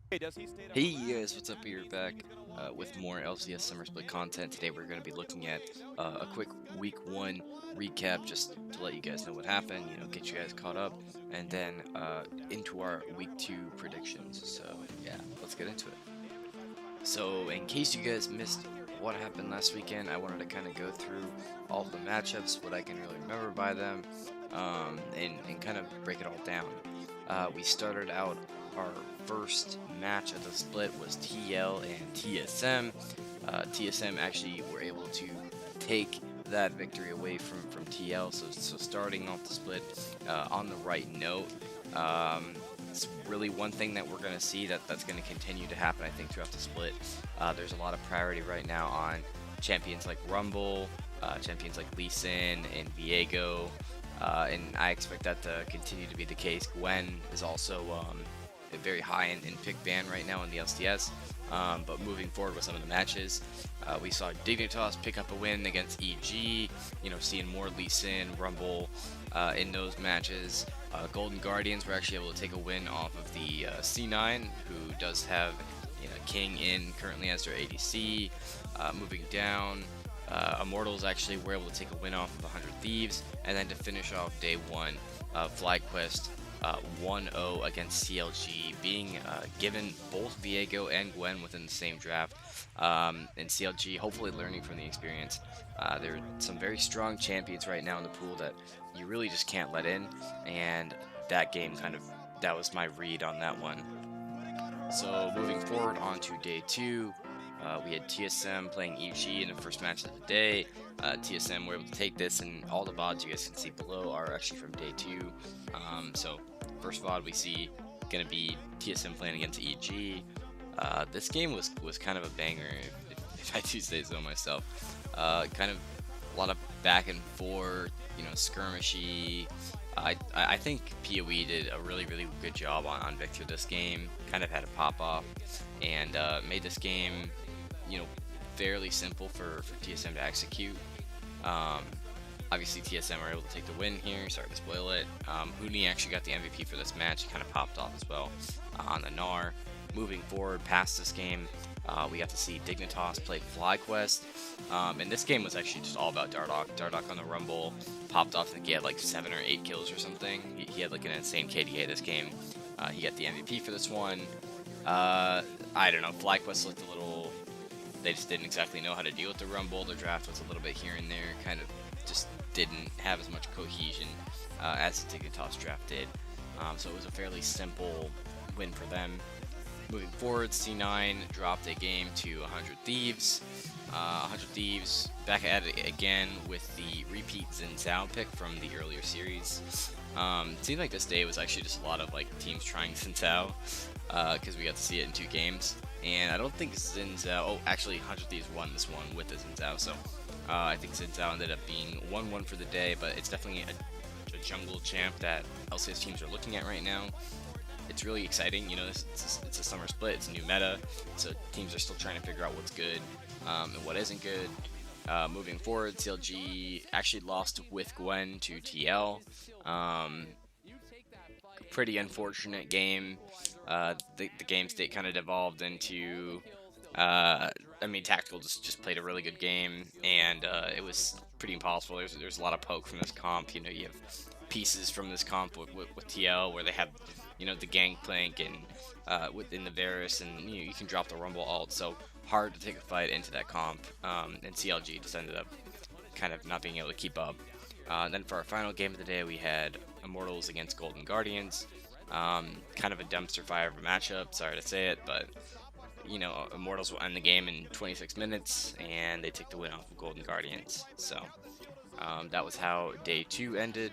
Hey guys, what's up? You're back with more LCS Summer Split content. Today we're going to be looking at a quick Week 1 recap just to let you guys know what happened, get you guys caught up, and then into our Week 2 predictions. So yeah, let's get into it. So in case you guys missed what happened last weekend, I wanted to kind of go through all the matchups, what I can really remember by them, and kind of break it all down. We started out our first match of the split was TL and TSM. TSM actually were able to take that victory away from TL, so starting off the split on the right note. It's really one thing that we're going to see that's going to continue to happen, I think, throughout the split. There's a lot of priority right now on champions like Rumble, champions like Lee Sin and Viego, and I expect that to continue to be the case. Gwen is also very high in pick ban right now in the LCS, but moving forward with some of the matches, we saw Dignitas pick up a win against EG, seeing more Lee Sin, Rumble in those matches. Golden Guardians were actually able to take a win off of the C9, who does have King in currently as their ADC. Moving down, Immortals actually were able to take a win off of 100 Thieves, and then to finish off day one, FlyQuest 1-0 against CLG, being given both Viego and Gwen within the same draft, and CLG hopefully learning from the experience. There are some very strong champions right now in the pool that you really just can't let in, and that game that was my read on that one. So moving forward on to day two, we had TSM playing EG in the first match of the day. TSM were able to take this, and all the VODs you guys can see below are actually from day two. So first VOD we see going to be TSM playing against EG. This game was kind of a banger, if I do say so myself. Kind of a lot of back and forth, skirmishy. I think PoE did a really good job on Victor this game. Kind of had a pop off and made this game, fairly simple for TSM to execute. Obviously TSM were able to take the win here. Sorry to spoil it. Huni actually got the MVP for this match. He kind of popped off as well on the Gnar. Moving forward past this game, we got to see Dignitas play FlyQuest, and this game was actually just all about Dardoch. Dardoch on the Rumble popped off. I think he had like 7 or 8 kills or something. He had like an insane KDA this game. He got the MVP for this one. I don't know. FlyQuest looked a little. They just didn't exactly know how to deal with the Rumble. Their draft was a little bit here and there. Kind of just didn't have as much cohesion as the Dignitas draft did. So it was a fairly simple win for them. Moving forward, C9 dropped a game to 100 Thieves. 100 Thieves back at it again with the repeat Xin Zhao pick from the earlier series. It seemed like this day was actually just a lot of teams trying Xin Zhao, because we got to see it in 2 games. And I don't think Xin Zhao. Oh, actually, 100 Thieves won this one with the Xin Zhao. So I think Xin Zhao ended up being 1-1 for the day. But it's definitely a jungle champ that LCS teams are looking at right now. It's really exciting, it's a summer split, it's a new meta, so teams are still trying to figure out what's good and what isn't good. Moving forward, CLG actually lost with Gwen to TL. Pretty unfortunate game. The game state kind of devolved into, Tactical just played a really good game, and it was pretty impossible. There's a lot of poke from this comp. You have pieces from this comp with TL where they have the Gangplank and within the Varus, and you can drop the Rumble ult, so hard to take a fight into that comp, and CLG just ended up kind of not being able to keep up. Then for our final game of the day, we had Immortals against Golden Guardians. Kind of a dumpster fire of a matchup, sorry to say it, but Immortals will end the game in 26 minutes, and they take the win off of Golden Guardians. So that was how day 2 ended.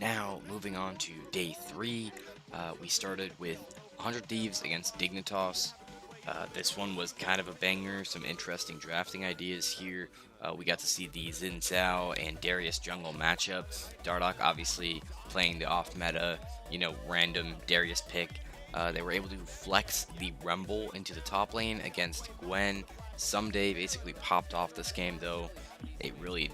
Now, moving on to day 3, we started with 100 Thieves against Dignitas. This one was kind of a banger, some interesting drafting ideas here. We got to see the Xin Zhao and Darius jungle matchup. Dardoch obviously playing the off-meta, random Darius pick. They were able to flex the Rumble into the top lane against Gwen. Someday basically popped off this game, though. It really,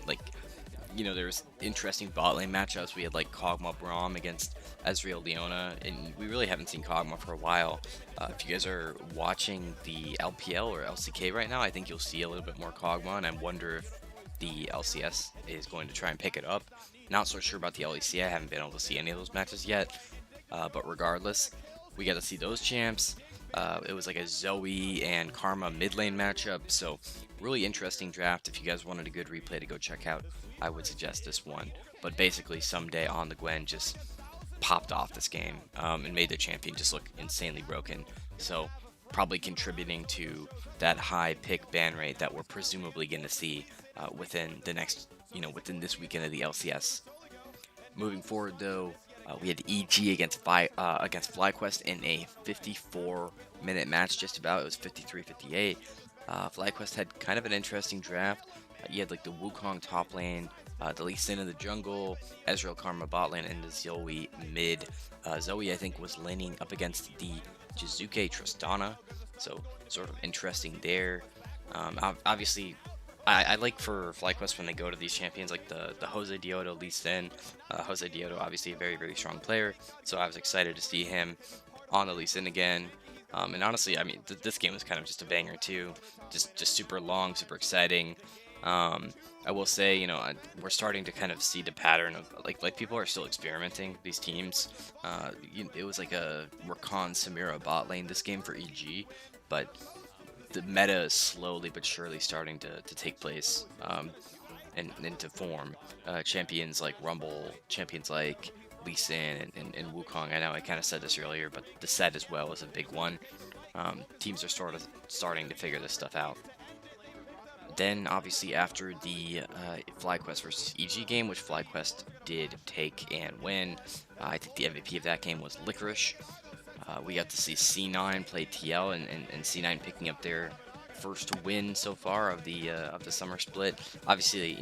there's interesting bot lane matchups. We had like Kog'Maw Braum against Ezreal Leona, and we really haven't seen Kog'Maw for a while. If you guys are watching the LPL or LCK right now, I think you'll see a little bit more Kog'Maw, and I wonder if the LCS is going to try and pick it up. Not so sure about the LEC. I haven't been able to see any of those matches yet, but regardless, we got to see those champs. It was like a Zoe and Karma mid lane matchup, so really interesting draft. If you guys wanted a good replay to go check out, I would suggest this one. But basically, someday on the Gwen just popped off this game and made the champion just look insanely broken. So probably contributing to that high pick ban rate that we're presumably going to see within the next, within this weekend of the LCS. Moving forward, though, we had EG against FlyQuest in a 54-minute match, just about. It was 53-58. FlyQuest had kind of an interesting draft. You had like the Wukong top lane, the Lee Sin in the jungle, Ezreal Karma bot lane, and the Zoe mid. Zoe, I think, was laning up against the Jizuke Tristana, so sort of interesting there. Obviously, I like for FlyQuest when they go to these champions like the Jose Diodo, Lee Sin. Jose Diodo, obviously a very, very strong player, so I was excited to see him on the Lee Sin again. And honestly, I mean, this game was kind of just a banger too, just super long, super exciting. I will say, we're starting to kind of see the pattern of like people are still experimenting these teams. It was like a Rakan Samira bot lane this game for EG, but the meta is slowly but surely starting to take place and to form. Champions like Rumble, champions like Lee Sin and Wukong. I know I kind of said this earlier, but the set as well is a big one. Teams are sort of starting to figure this stuff out. Then, obviously, after the FlyQuest versus EG game, which FlyQuest did take and win, I think the MVP of that game was Licorice. We got to see C9 play TL, and C9 picking up their first win so far of the summer split. Obviously,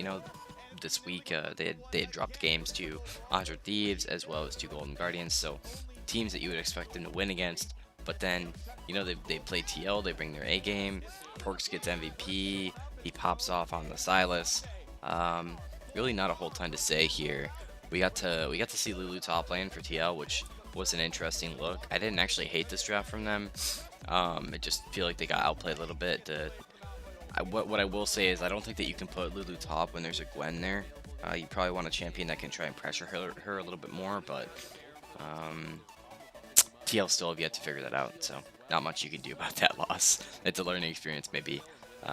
this week they had dropped games to 100 Thieves as well as to Golden Guardians, so teams that you would expect them to win against. But then, they play TL, they bring their A game. Perks gets MVP. He pops off on the Silas. Really not a whole ton to say here. We got to see Lulu top lane for TL, which was an interesting look. I didn't actually hate this draft from them. I just feel like they got outplayed a little bit. What I will say is I don't think that you can put Lulu top when there's a Gwen there. You probably want a champion that can try and pressure her a little bit more, but TL still have yet to figure that out, so not much you can do about that loss. It's a learning experience, maybe.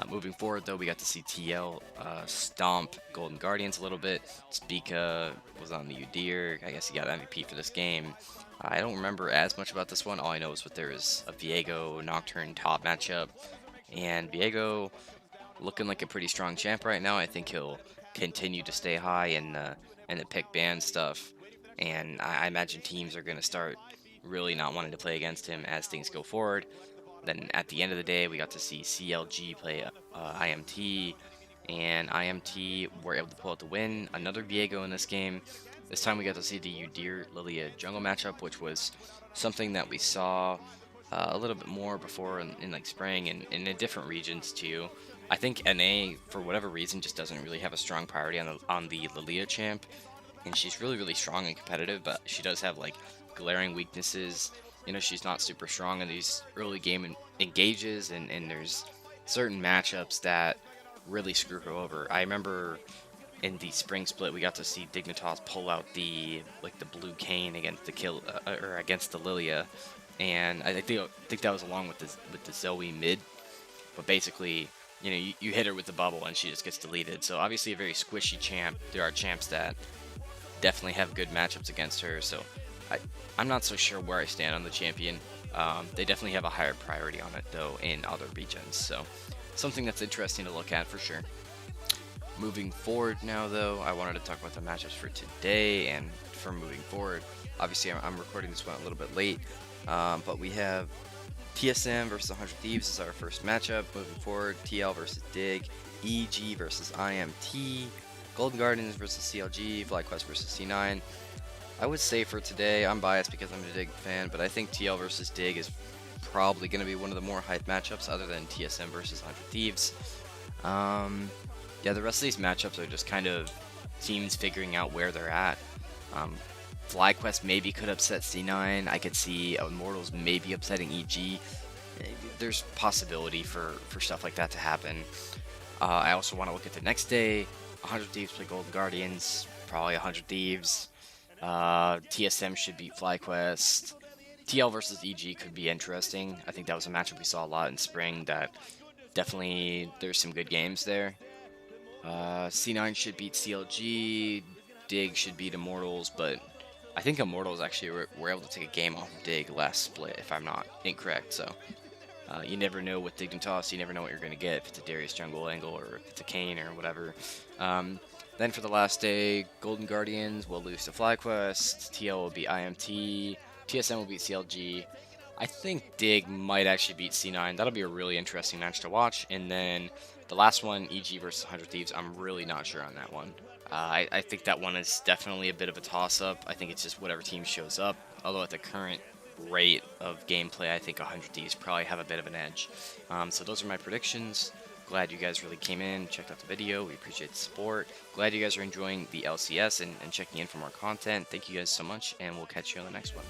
Moving forward, though, we got to see TL stomp Golden Guardians a little bit. Spica was on the Udyr. I guess he got MVP for this game. I don't remember as much about this one. All I know is that there is a Viego Nocturne top matchup, and Viego looking like a pretty strong champ right now. I think he'll continue to stay high in the pick ban stuff, and I imagine teams are going to start really not wanting to play against him as things go forward. Then at the end of the day, we got to see CLG play IMT, and IMT were able to pull out the win. Another Viego in this game. This time we got to see the Udyr Lilia jungle matchup, which was something that we saw a little bit more before in like spring and in different regions too. I think NA, for whatever reason, just doesn't really have a strong priority on the Lilia champ, and she's really, really strong and competitive, but she does have like glaring weaknesses. She's not super strong in these early game engages, and there's certain matchups that really screw her over. I remember in the spring split, we got to see Dignitas pull out the blue cane against the against the Lilia, and I think that was along with the Zoe mid. But basically, you hit her with the bubble and she just gets deleted. So obviously a very squishy champ. There are champs that definitely have good matchups against her. So I'm not so sure where I stand on the champion. They definitely have a higher priority on it though in other regions. So something that's interesting to look at for sure. Moving forward now, though, I wanted to talk about the matchups for today and for moving forward. Obviously, I'm recording this one a little bit late, but we have TSM versus 100 Thieves is our first matchup. Moving forward, TL versus Dig, EG versus IMT, Golden Guardians versus CLG, FlyQuest versus C9. I would say for today, I'm biased because I'm a Dig fan, but I think TL versus Dig is probably going to be one of the more hype matchups other than TSM versus 100 Thieves. Yeah, the rest of these matchups are just kind of teams figuring out where they're at. FlyQuest maybe could upset C9. I could see Immortals maybe upsetting EG. There's possibility for stuff like that to happen. I also want to look at the next day. 100 Thieves play Golden Guardians. Probably 100 Thieves. TSM should beat FlyQuest. TL versus EG could be interesting. I think that was a matchup we saw a lot in spring. That definitely there's some good games there. C9 should beat CLG. Dig should beat Immortals, but I think Immortals actually were able to take a game off of Dig last split, if I'm not incorrect. So you never know with Dig and Toss. You never know what you're going to get, if it's a Darius jungle angle or if it's a Kane or whatever. Then for the last day, Golden Guardians will lose to FlyQuest. TL will beat IMT. TSM will beat CLG. I think Dig might actually beat C9. That'll be a really interesting match to watch. And then the last one, EG versus 100 Thieves, I'm really not sure on that one. I think that one is definitely a bit of a toss-up. I think it's just whatever team shows up. Although at the current rate of gameplay, I think 100 Thieves probably have a bit of an edge. So those are my predictions. Glad you guys really came in, checked out the video. We appreciate the support. Glad you guys are enjoying the LCS and checking in for more content. Thank you guys so much, and we'll catch you on the next one.